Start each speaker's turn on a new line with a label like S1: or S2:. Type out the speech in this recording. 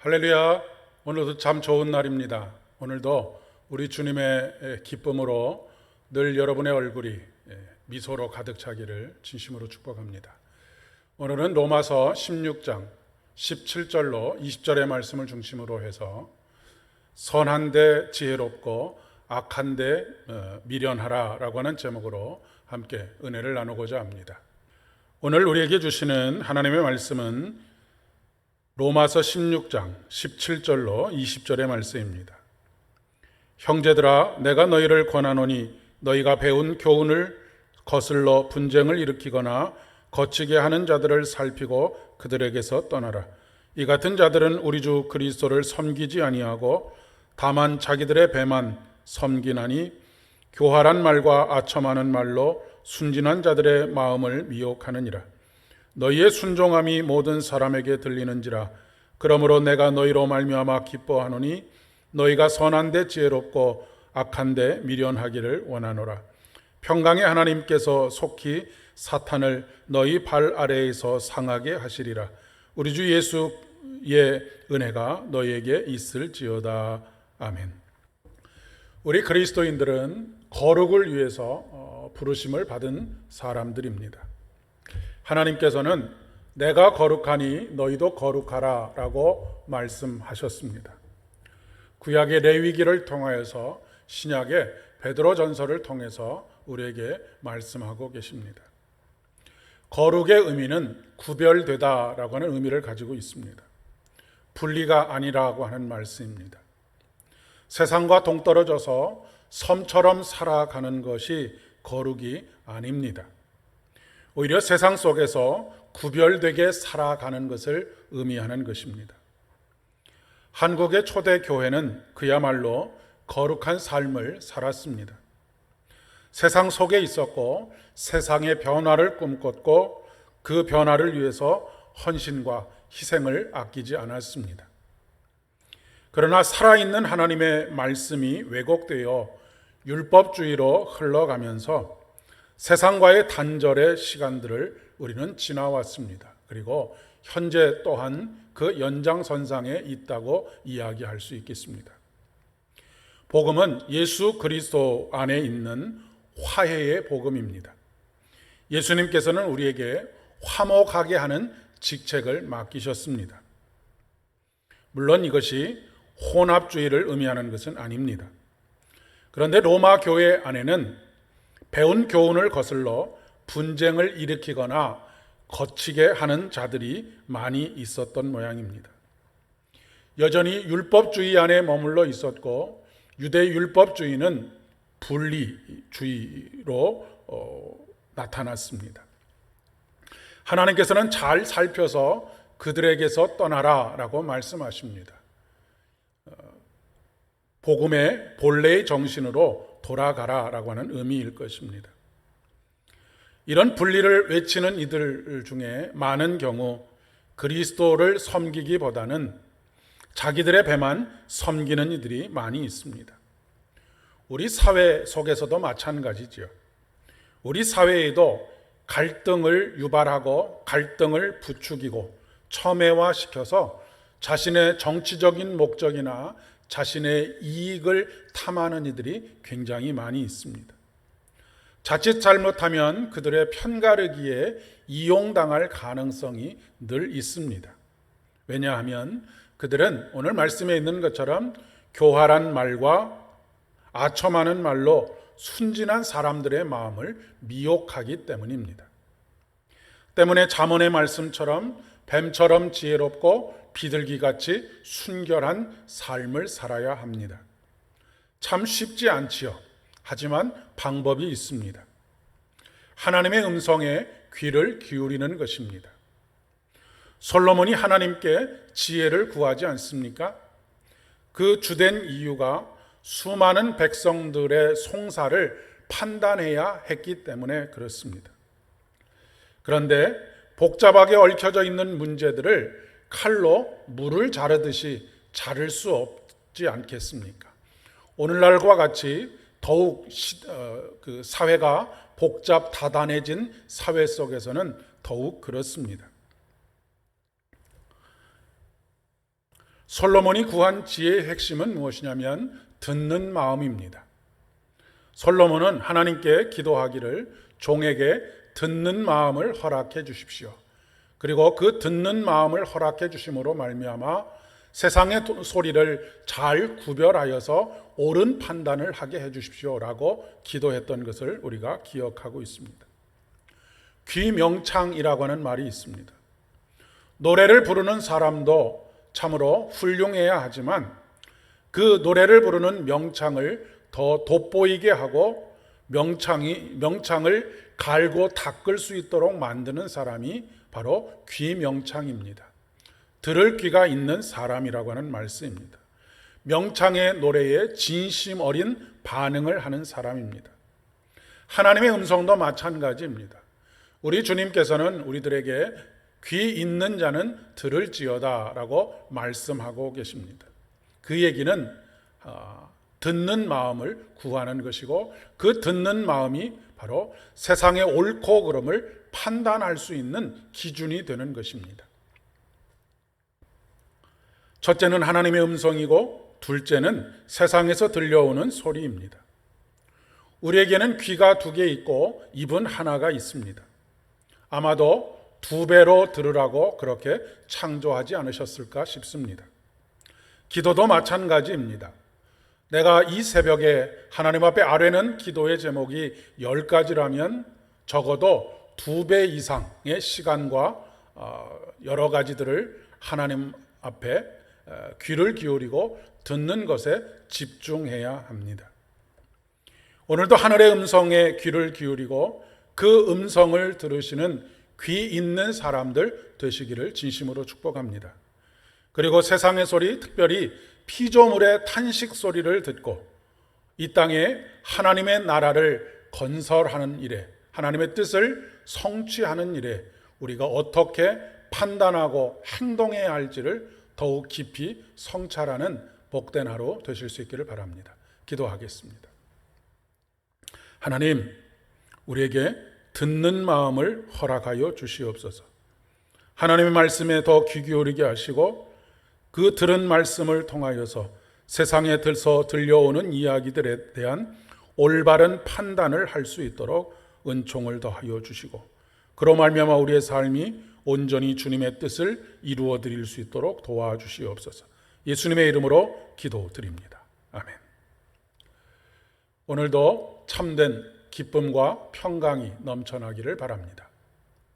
S1: 할렐루야. 오늘도 참 좋은 날입니다. 오늘도 우리 주님의 기쁨으로 늘 여러분의 얼굴이 미소로 가득 차기를 진심으로 축복합니다. 오늘은 로마서 16장 17절로 20절의 말씀을 중심으로 해서 선한데 지혜롭고 악한데 미련하라 라고 하는 제목으로 함께 은혜를 나누고자 합니다. 오늘 우리에게 주시는 하나님의 말씀은 로마서 16장 17절로 20절의 말씀입니다. 형제들아, 내가 너희를 권하노니 너희가 배운 교훈을 거슬러 분쟁을 일으키거나 거치게 하는 자들을 살피고 그들에게서 떠나라. 이 같은 자들은 우리 주 그리스도를 섬기지 아니하고 다만 자기들의 배만 섬기나니 교활한 말과 아첨하는 말로 순진한 자들의 마음을 미혹하느니라. 너희의 순종함이 모든 사람에게 들리는지라. 그러므로 내가 너희로 말미암아 기뻐하노니 너희가 선한데 지혜롭고 악한데 미련하기를 원하노라. 평강의 하나님께서 속히 사탄을 너희 발 아래에서 상하게 하시리라. 우리 주 예수의 은혜가 너희에게 있을지어다. 아멘. 우리 그리스도인들은 거룩을 위해서 부르심을 받은 사람들입니다. 하나님께서는 내가 거룩하니 너희도 거룩하라 라고 말씀하셨습니다. 구약의 레위기를 통하여서 신약의 베드로 전서를 통해서 우리에게 말씀하고 계십니다. 거룩의 의미는 구별되다 라고 하는 의미를 가지고 있습니다. 분리가 아니라고 하는 말씀입니다. 세상과 동떨어져서 섬처럼 살아가는 것이 거룩이 아닙니다. 오히려 세상 속에서 구별되게 살아가는 것을 의미하는 것입니다. 한국의 초대 교회는 그야말로 거룩한 삶을 살았습니다. 세상 속에 있었고 세상의 변화를 꿈꿨고 그 변화를 위해서 헌신과 희생을 아끼지 않았습니다. 그러나 살아있는 하나님의 말씀이 왜곡되어 율법주의로 흘러가면서 세상과의 단절의 시간들을 우리는 지나왔습니다. 그리고 현재 또한 그 연장선상에 있다고 이야기할 수 있겠습니다. 복음은 예수 그리스도 안에 있는 화해의 복음입니다. 예수님께서는 우리에게 화목하게 하는 직책을 맡기셨습니다. 물론 이것이 혼합주의를 의미하는 것은 아닙니다. 그런데 로마 교회 안에는 배운 교훈을 거슬러 분쟁을 일으키거나 거치게 하는 자들이 많이 있었던 모양입니다. 여전히 율법주의 안에 머물러 있었고 유대 율법주의는 분리주의로 나타났습니다. 하나님께서는 잘 살펴서 그들에게서 떠나라 라고 말씀하십니다. 복음의 본래의 정신으로 돌아가라 라고 하는 의미일 것입니다. 이런 분리를 외치는 이들 중에 많은 경우 그리스도를 섬기기보다는 자기들의 배만 섬기는 이들이 많이 있습니다. 우리 사회 속에서도 마찬가지죠. 우리 사회에도 갈등을 유발하고 갈등을 부추기고 첨예화시켜서 자신의 정치적인 목적이나 자신의 이익을 탐하는 이들이 굉장히 많이 있습니다. 자칫 잘못하면 그들의 편가르기에 이용당할 가능성이 늘 있습니다. 왜냐하면 그들은 오늘 말씀에 있는 것처럼 교활한 말과 아첨하는 말로 순진한 사람들의 마음을 미혹하기 때문입니다. 때문에 잠언의 말씀처럼 뱀처럼 지혜롭고 비둘기같이 순결한 삶을 살아야 합니다. 참 쉽지 않지요. 하지만 방법이 있습니다. 하나님의 음성에 귀를 기울이는 것입니다. 솔로몬이 하나님께 지혜를 구하지 않습니까? 그 주된 이유가 수많은 백성들의 송사를 판단해야 했기 때문에 그렇습니다. 그런데 복잡하게 얽혀져 있는 문제들을 칼로 물을 자르듯이 자를 수 없지 않겠습니까? 오늘날과 같이 더욱 그 사회가 복잡 다단해진 사회 속에서는 더욱 그렇습니다. 솔로몬이 구한 지혜의 핵심은 무엇이냐면 듣는 마음입니다. 솔로몬은 하나님께 기도하기를 종에게 듣는 마음을 허락해 주십시오. 그리고 그 듣는 마음을 허락해 주심으로 말미암아 세상의 소리를 잘 구별하여서 옳은 판단을 하게 해 주십시오라고 기도했던 것을 우리가 기억하고 있습니다. 귀명창이라고 하는 말이 있습니다. 노래를 부르는 사람도 참으로 훌륭해야 하지만 그 노래를 부르는 명창을 더 돋보이게 하고 명창을 갈고 닦을 수 있도록 만드는 사람이 바로 귀명창입니다. 들을 귀가 있는 사람이라고 하는 말씀입니다. 명창의 노래에 진심 어린 반응을 하는 사람입니다. 하나님의 음성도 마찬가지입니다. 우리 주님께서는 우리들에게 귀 있는 자는 들을지어다 라고 말씀하고 계십니다. 그 얘기는 듣는 마음을 구하는 것이고 그 듣는 마음이 바로 세상의 옳고 그름을 판단할 수 있는 기준이 되는 것입니다. 첫째는 하나님의 음성이고 둘째는 세상에서 들려오는 소리입니다. 우리에게는 귀가 2개 있고 입은 하나가 있습니다. 아마도 2배로 들으라고 그렇게 창조하지 않으셨을까 싶습니다. 기도도 마찬가지입니다. 내가 이 새벽에 하나님 앞에 아뢰는 기도의 제목이 10가지라면 적어도 2배 이상의 시간과 여러 가지들을 하나님 앞에 귀를 기울이고 듣는 것에 집중해야 합니다. 오늘도 하늘의 음성에 귀를 기울이고 그 음성을 들으시는 귀 있는 사람들 되시기를 진심으로 축복합니다. 그리고 세상의 소리, 특별히 피조물의 탄식 소리를 듣고 이 땅에 하나님의 나라를 건설하는 일에, 하나님의 뜻을 성취하는 일에 우리가 어떻게 판단하고 행동해야 할지를 더욱 깊이 성찰하는 복된 하루 되실 수 있기를 바랍니다. 기도하겠습니다. 하나님, 우리에게 듣는 마음을 허락하여 주시옵소서. 하나님의 말씀에 더 귀 기울이게 하시고 그 들은 말씀을 통하여서 세상에 들려오는 이야기들에 대한 올바른 판단을 할 수 있도록 은총을 더하여 주시고 그로 말미암아 우리의 삶이 온전히 주님의 뜻을 이루어 드릴 수 있도록 도와주시옵소서. 예수님의 이름으로 기도드립니다. 아멘. 오늘도 참된 기쁨과 평강이 넘쳐나기를 바랍니다.